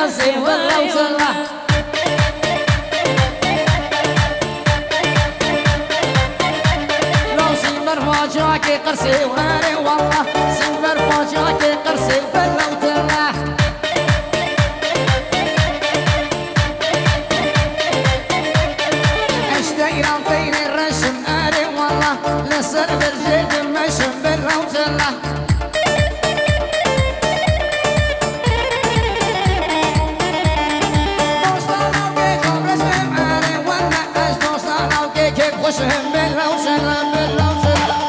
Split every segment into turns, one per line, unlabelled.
قصي والله لو سنبر فاجاكي قرسي واري والله سنبر فاجاكي قرسي والله تلا اشتاق لطين الرشم اري والله لسر برجيد مشم بالله تلا وشهم بالله وسلام بالله وسلام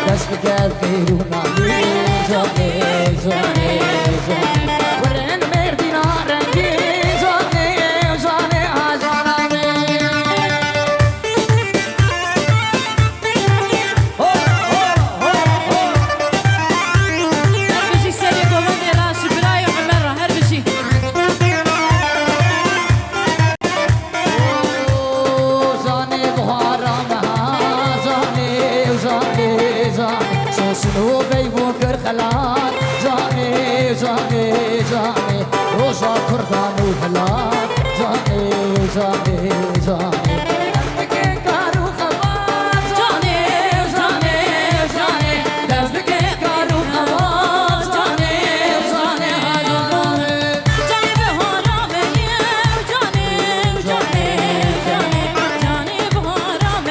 دست بگرد بیرون جانه جانه ورن مردینا رنگی جانه جانه آجانه
هر بشی سری گوان راش برای عمر هر بشی
جانه بهارم جانه جانه جانه سوسنو بیبو کر خلال جانه جانه جانه روزا کردان و هلال جانه جانه جانه دست کارو خواست جانه جانه جانه دست کارو خواست جانه جانه جانه
جانی بهارم جانی جانی جانی جانی بهارم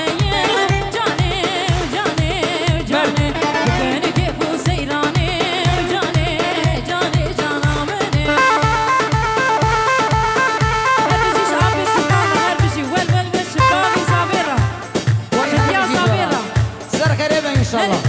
جانی جانی جانی بکنی که خوزیرانی جانی جانی جانامنی هر بشی شعبی سلطان هر بشی ول ول ول شبابی صابرة يا صابرة
سر قريبة إن شاء الله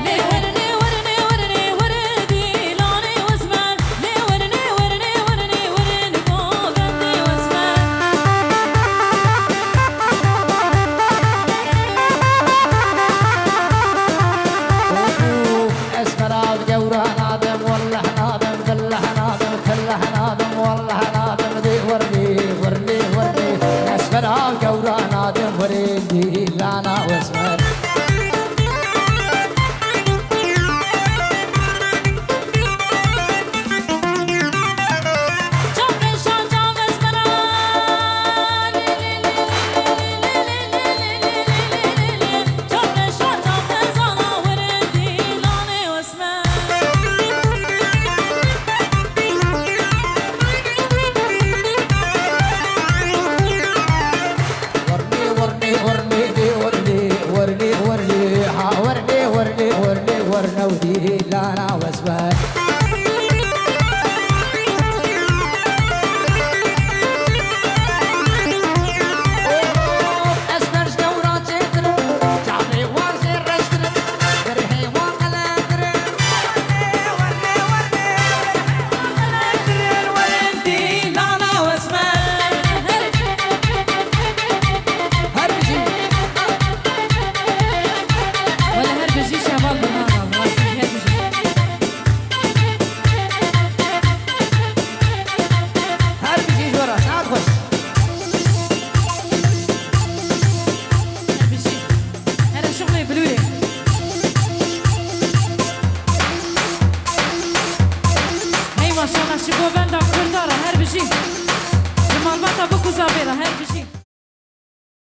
لي ورني ورني ورني وردي لوني واسمر لي ورني ورني ورني ورني قوغندي واسمر
اسمر جورا نادم والله نادم كله نادم كله نادم والله نادم دي وردي وردي وردي اسمر جورا نادم وردي لانا واسمر
جامن شان جام واسمر لي لي لي جامن شان جام زانا وردي لوني واسمر
وردي وردي وردي دي وردي وردي وردي ها وردي وردي وردي ورنودي لانا واسمر اسمر جورا تشتر جامي وازي رشتر برهي وقلادر وردي وردي
وردي لانا واسمر
هربشي
ولا هربجي شباب بهانا راسي هربجي
هربشي جورا ساعد خوش
هربجي انا شغلي بلولي هي ما شاء الله شكو بندا كردارة هربجي جمال باتا بكو زابيرة هربجي